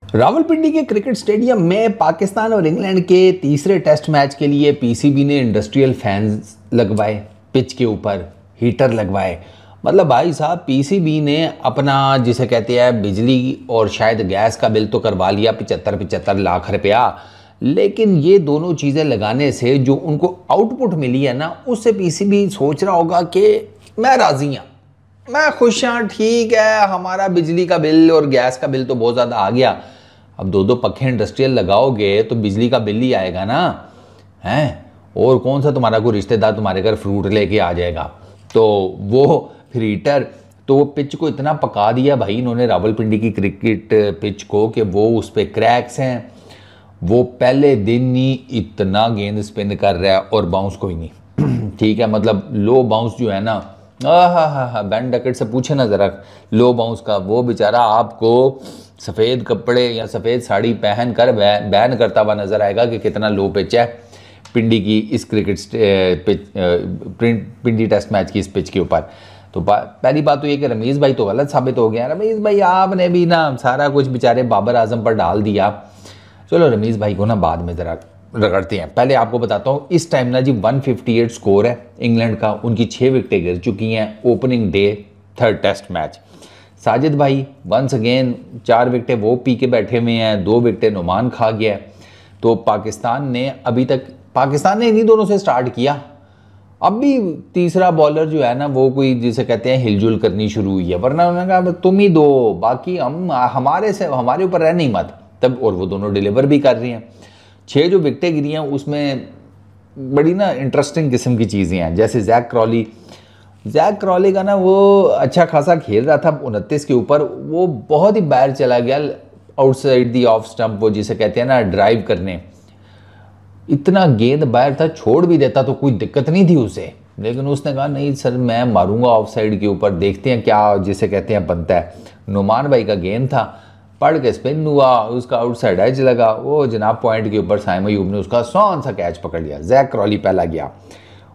रावलपिंडी के cricket stadium में पाकिस्तान और इंग्लैंड के तीसरे टेस्ट मैच के लिए पीसीबी ने इंडस्ट्रियल फैंस लगवाए, पिच के ऊपर हीटर लगवाए। मतलब भाई साहब पीसीबी ने अपना जिसे कहते हैं बिजली और शायद गैस का बिल तो करवा लिया 75 लाख रुपया, लेकिन ये दोनों चीज़ें लगाने से जो उनको आउटपुट मिली है ना, उससे पीसीबी सोच रहा होगा कि मैं राज़ी हूँ, मैं खुश हाँ, ठीक है, हमारा बिजली का बिल और गैस का बिल तो बहुत ज़्यादा आ गया, अब दो पंखे इंडस्ट्रियल लगाओगे तो बिजली का बिल ही आएगा ना, हैं? और कौन सा तुम्हारा कोई रिश्तेदार तुम्हारे घर फ्रूट लेके आ जाएगा, तो वो फिर हीटर, तो वो पिच को इतना पका दिया भाई इन्होंने रावलपिंडी की क्रिकेट पिच को कि वो उस पर क्रैक्स हैं। वो पहले दिन ही इतना गेंद स्पिन कर रहा है और बाउंस कोई नहीं ठीक है, मतलब लो बाउंस जो है ना, हा बैंड डकेट से पूछे ना ज़रा लो बाउंस का, वो बेचारा आपको सफ़ेद कपड़े या सफ़ेद साड़ी पहन कर बैन करता हुआ नज़र आएगा कि कितना लो पिच है पिंडी की इस पिंडी टेस्ट मैच की इस पिच के ऊपर। तो पहली बात तो ये कि रमीज़ भाई तो गलत साबित हो गया। रमीज़ भाई आपने भी ना सारा कुछ बेचारे बाबर आजम पर डाल दिया। चलो रमीज़ भाई को ना बाद में ज़रा रगड़ते हैं, पहले आपको बताता हूँ इस टाइम ना जी 158 स्कोर है इंग्लैंड का, उनकी 6 विकेटें गिर चुकी हैं opening day third test match. Sajid भाई वंस अगेन 4 विकेटें वो पी के बैठे हुए हैं, 2 विकेटें नुमान खा गया है। तो पाकिस्तान ने अभी तक इन्हीं दोनों से स्टार्ट किया, अब भी तीसरा बॉलर जो है ना वो कोई जिसे कहते हैं हिलजुल करनी शुरू हुई है, वरना उन्होंने कहा तुम ही दो, बाकी हम हमारे ऊपर रह नहीं मत तब, और वो दोनों डिलीवर भी कर रही हैं। 6 जो विकेटें गिरी हैं उसमें बड़ी ना इंटरेस्टिंग किस्म की चीज़ें हैं, जैसे जैक क्रॉली का ना वो अच्छा खासा खेल रहा था 29 के ऊपर, वो बहुत ही बाहर चला गया आउटसाइड दी ऑफ स्टंप, वो जिसे कहते हैं ना ड्राइव करने, इतना गेंद बाहर था, छोड़ भी देता तो कोई दिक्कत नहीं थी उसे, लेकिन उसने कहा नहीं सर मैं मारूंगा ऑफ साइड के ऊपर, देखते हैं क्या जिसे कहते हैं बनता है। नुमान भाई का गेंद था, पड़ के स्पिन हुआ, उसका आउटसाइड एज लगा, वो जनाब पॉइंट के ऊपर साइम अयूब ने उसका सौन सा कैच पकड़ लिया, जैक क्रॉली पहला गया।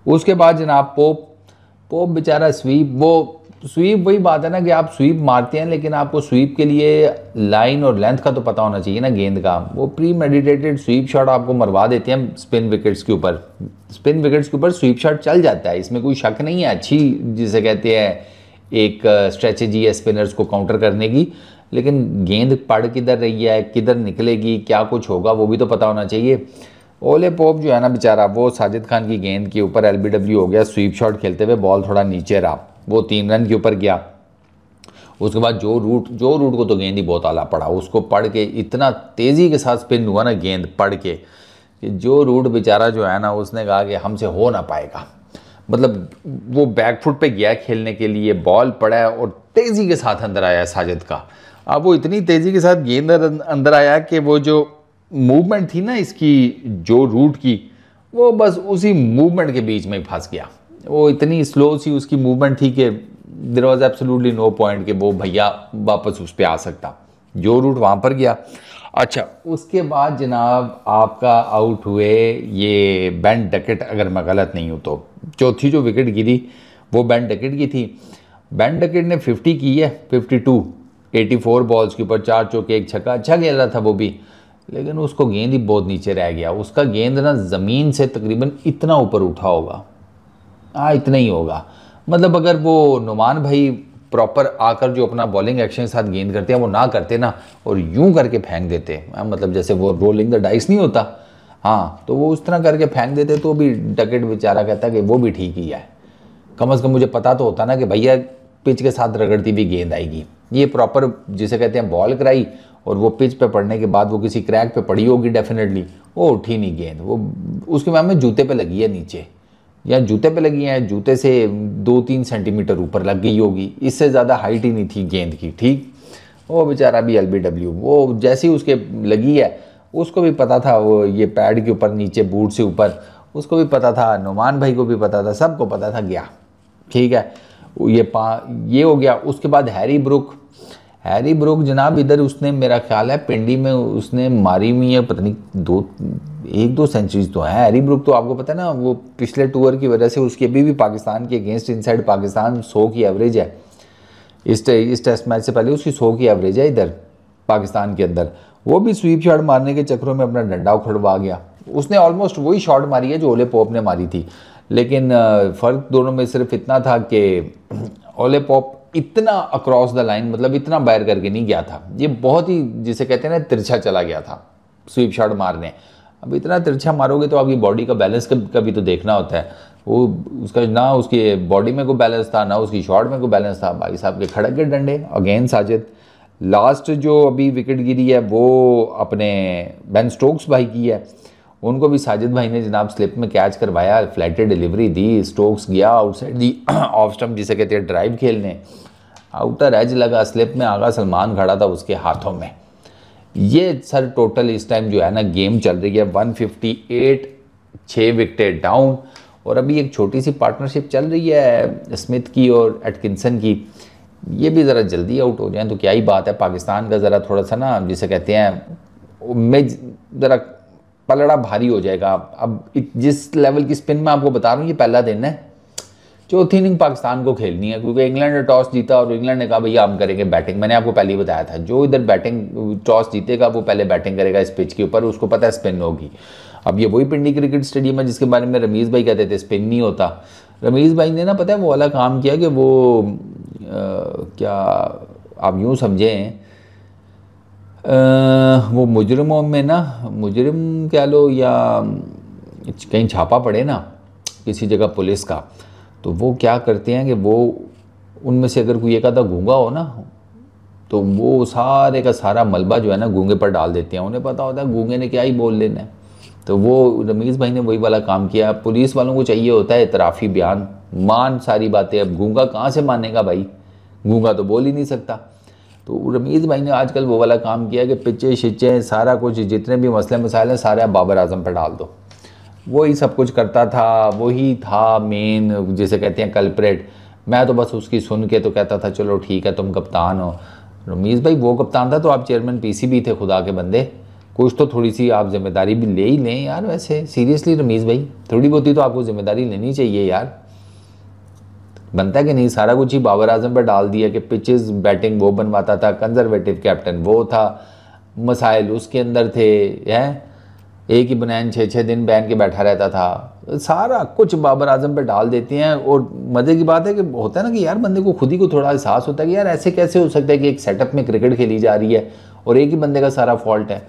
उसके बाद जनाब पोप बेचारा स्वीप वही बात है ना कि आप स्वीप मारते हैं, लेकिन आपको स्वीप के लिए लाइन और लेंथ का तो पता होना चाहिए ना गेंद का, वो प्री मेडिटेटेड स्वीप शॉट आपको मरवा देते हैं स्पिन विकेट्स के ऊपर स्वीप शॉट चल जाता है, इसमें कोई शक नहीं है, अच्छी जिसे कहते हैं एक स्ट्रेटजी है स्पिनर्स को काउंटर करने की, लेकिन गेंद पड़ किधर रही है, किधर निकलेगी, क्या कुछ होगा वो भी तो पता होना चाहिए। ओले पोप जो है ना बेचारा, वो साजिद खान की गेंद के ऊपर एलबीडब्ल्यू हो गया, स्वीप शॉट खेलते हुए बॉल थोड़ा नीचे रहा, वो 3 रन के ऊपर गया। उसके बाद जो रूट को तो गेंद ही बहुत आला पड़ा, उसको पड़ के इतना तेज़ी के साथ स्पिन हुआ ना गेंद पड़ के, कि जो रूट बेचारा जो है ना उसने कहा कि हमसे हो ना पाएगा, मतलब वो बैकफुट पे गया खेलने के लिए, बॉल पड़ा है और तेज़ी के साथ अंदर आया साजिद का। अब वो इतनी तेज़ी के साथ गेंद अंदर आया कि वो जो मूवमेंट थी ना इसकी जो रूट की, वो बस उसी मूवमेंट के बीच में ही फंस गया, वो इतनी स्लो सी उसकी मूवमेंट थी कि there was absolutely no point कि वो भैया वापस उस पर आ सकता, जो रूट वहाँ पर गया। अच्छा उसके बाद जनाब आपका आउट हुए ये बेन डकेट, अगर मैं गलत नहीं हूँ तो चौथी जो विकेट गिरी वो बेन डकेट की थी। बेन डकेट ने 50 की है, 84 बॉल्स के ऊपर, 4 चौके 1 छक्का, अच्छा खेल रहा था वो भी, लेकिन उसको गेंद ही बहुत नीचे रह गया, उसका गेंद ना ज़मीन से तकरीबन इतना ऊपर उठा होगा, हाँ इतना ही होगा, मतलब अगर वो नुमान भाई प्रॉपर आकर जो अपना बॉलिंग एक्शन के साथ गेंद करते हैं वो ना करते ना और यूं करके फेंक देते, मतलब जैसे वो रोलिंग द डाइस नहीं होता, हाँ तो वो उस तरह करके फेंक देते तो भी डकेट बेचारा कहता कि वो भी ठीक ही है, कम से कम मुझे पता तो होता ना कि भैया पिच के साथ रगड़ती हुई गेंद आएगी, ये प्रॉपर जिसे कहते हैं बॉल कराई और वो पिच पे पड़ने के बाद वो किसी क्रैक पे पड़ी होगी डेफिनेटली, वो उठी नहीं गेंद, वो उसके बाद में जूते पे लगी है नीचे, या जूते पे लगी है, जूते से 2-3 सेंटीमीटर ऊपर लग गई होगी, इससे ज़्यादा हाइट ही नहीं थी गेंद की, ठीक। वो बेचारा भी एलबीडब्ल्यू, वो जैसी उसके लगी है उसको भी पता था, वो ये पैड के ऊपर नीचे बूट से ऊपर उसको भी पता था, नुमान भाई को भी पता था, सबको पता था, गया ठीक है, ये हो गया। उसके बाद हैरी ब्रुक जनाब इधर उसने मेरा ख्याल है पिंडी में उसने मारी हुई है, पता नहीं 1-2 सेंचुरीज तो है हैरी ब्रुक, तो आपको पता है ना वो पिछले टूर की वजह से उसकी अभी भी पाकिस्तान के अगेंस्ट इनसाइड पाकिस्तान 100 की एवरेज है, इस टेस्ट मैच से पहले उसकी 100 की एवरेज है इधर पाकिस्तान के अंदर, वो भी स्वीप शॉट मारने के चक्करों में अपना डंडा उखड़वा गया। उसने ऑलमोस्ट वही शॉट मारी है जो ओले पॉप ने मारी थी, लेकिन फ़र्क दोनों में सिर्फ इतना था कि ओले पॉप इतना अक्रॉस द लाइन, मतलब इतना बायर करके नहीं गया था, ये बहुत ही जिसे कहते हैं ना तिरछा चला गया था स्वीप शॉट मारने। अब इतना तिरछा मारोगे तो आपकी बॉडी का बैलेंस का भी तो देखना होता है। वो उसका ना उसकी बॉडी में कोई बैलेंस था, ना उसकी शॉट में कोई बैलेंस था। भाई साहब के खड़क के डंडे अगेन साजिद। लास्ट जो अभी विकेट गिरी है वो अपने बेन स्टोक्स भाई की है, उनको भी साजिद भाई ने जनाब स्लिप में कैच करवाया, फ्लैटेड डिलीवरी दी, स्टोक्स गया आउटसाइड दी ऑफ स्टंप जिसे कहते हैं ड्राइव खेलने, आउटर एज लगा, स्लिप में आगा सलमान खड़ा था उसके हाथों में। ये सर टोटल इस टाइम जो है ना गेम चल रही है 158, 6 विकेटें डाउन। और अभी एक छोटी सी पार्टनरशिप चल रही है स्मिथ की और एटकिंसन की, ये भी ज़रा जल्दी आउट हो जाए तो क्या ही बात है। पाकिस्तान का ज़रा थोड़ा सा ना जिसे कहते हैं में ज़रा पलड़ा भारी हो जाएगा। अब जिस लेवल की स्पिन में आपको बता रहा हूँ, ये पहला दिन है, चौथी इनिंग पाकिस्तान को खेलनी है, क्योंकि इंग्लैंड ने टॉस जीता और इंग्लैंड ने कहा भैया हम करेंगे बैटिंग। मैंने आपको पहले ही बताया था जो इधर बैटिंग टॉस जीतेगा वो पहले बैटिंग करेगा इस पिच के ऊपर, उसको पता है स्पिन होगी। अब ये वही पिंडी क्रिकेट स्टेडियम है जिसके बारे में रमीज़ भाई कहते थे स्पिन नहीं होता। रमीज़ भाई ने ना पता है वो वाला काम किया कि वो क्या आप यूँ समझें, वो मुजरिमों में ना, मुजरिम कह लो या कहीं छापा पड़े ना किसी जगह पुलिस का, तो वो क्या करते हैं कि वो उनमें से अगर कोई एक आधा गूंगा हो ना तो वो सारे का सारा मलबा जो है ना गूंगे पर डाल देते हैं। उन्हें पता होता है गूंगे ने क्या ही बोल लेना है। तो वो रमीज़ भाई ने वही वाला काम किया। पुलिस वालों को चाहिए होता है इतराफ़ी बयान, मान सारी बातें। अब गूंगा कहाँ से मानेगा भाई, गूंगा तो बोल ही नहीं सकता। तो रमीज़ भाई ने आजकल वो वाला काम किया कि पिच्चे शिच्चे सारा कुछ जितने भी मसले मसाइल हैं सारे आप बाबर आजम पर डाल दो। वही सब कुछ करता था, वही था मेन जिसे कहते हैं कल्प्रेट। मैं तो बस उसकी सुन के तो कहता था चलो ठीक है तुम कप्तान हो। रमीज़ भाई वो कप्तान था तो आप चेयरमैन पीसीबी थे, खुदा के बंदे कुछ तो थोड़ी सी आप जिम्मेदारी भी ले ही लें यार। वैसे सीरियसली रमीज़ भाई थोड़ी बहुत ही तो आपको जिम्मेदारी लेनी चाहिए यार, बनता है कि नहीं। सारा कुछ ही बाबर आजम पर डाल दिया कि पिचेस बैटिंग वो बनवाता था, कंजर्वेटिव कैप्टन वो था, मसाइल उसके अंदर थे, हैं एक ही बनैन 6-6 दिन पहन के बैठा रहता था, सारा कुछ बाबर आजम पे डाल देते हैं। और मज़े की बात है कि होता है ना कि यार बंदे को खुद ही को थोड़ा एहसास होता है कि यार ऐसे कैसे हो सकता है कि एक सेटअप में क्रिकेट खेली जा रही है और एक ही बंदे का सारा फॉल्ट है।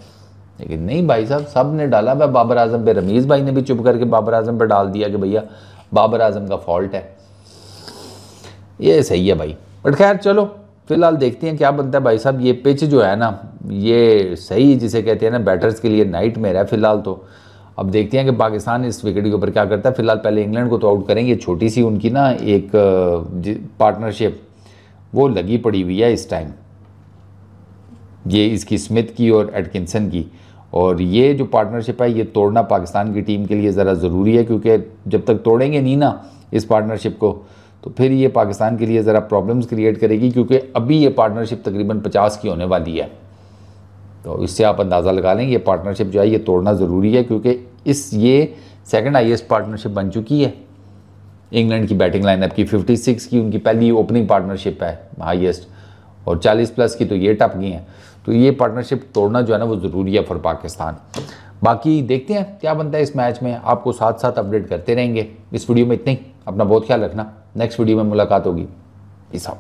लेकिन नहीं भाई साहब, सब ने डाला भाई बाबर आजम पे। रमीज़ भाई ने भी चुप करके बाबर आजम पर डाल दिया कि भैया बाबर आजम का फॉल्ट है। ये सही है भाई, बट खैर चलो फिलहाल देखते हैं क्या बनता है भाई साहब। ये पिच जो है ना ये सही जिसे कहते हैं ना बैटर्स के लिए नाइटमेयर है फिलहाल। तो अब देखते हैं कि पाकिस्तान इस विकेट के ऊपर क्या करता है। फिलहाल पहले इंग्लैंड को तो आउट करेंगे। छोटी सी उनकी ना एक पार्टनरशिप वो लगी पड़ी हुई है इस टाइम, ये इसकी स्मिथ की और एटकिंसन की। और ये जो पार्टनरशिप है ये तोड़ना पाकिस्तान की टीम के लिए ज़रा ज़रूरी है, क्योंकि जब तक तोड़ेंगे नहीं ना इस पार्टनरशिप को तो फिर ये पाकिस्तान के लिए ज़रा प्रॉब्लम्स क्रिएट करेगी, क्योंकि अभी ये पार्टनरशिप तकरीबन 50 की होने वाली है। तो इससे आप अंदाज़ा लगा लें ये पार्टनरशिप जो है ये तोड़ना ज़रूरी है, क्योंकि ये सेकंड हाईएस्ट पार्टनरशिप बन चुकी है इंग्लैंड की बैटिंग लाइनअप की। 56 की उनकी पहली ओपनिंग पार्टनरशिप है हाईएस्ट, और 40+ की तो ये टप गई हैं। तो ये पार्टनरशिप तोड़ना जो है ना वो ज़रूरी है फॉर पाकिस्तान। बाकी देखते हैं क्या बनता है इस मैच में, आपको साथ साथ अपडेट करते रहेंगे। इस वीडियो में इतना ही, अपना बहुत ख्याल रखना। नेक्स्ट वीडियो में मुलाकात होगी। Peace out.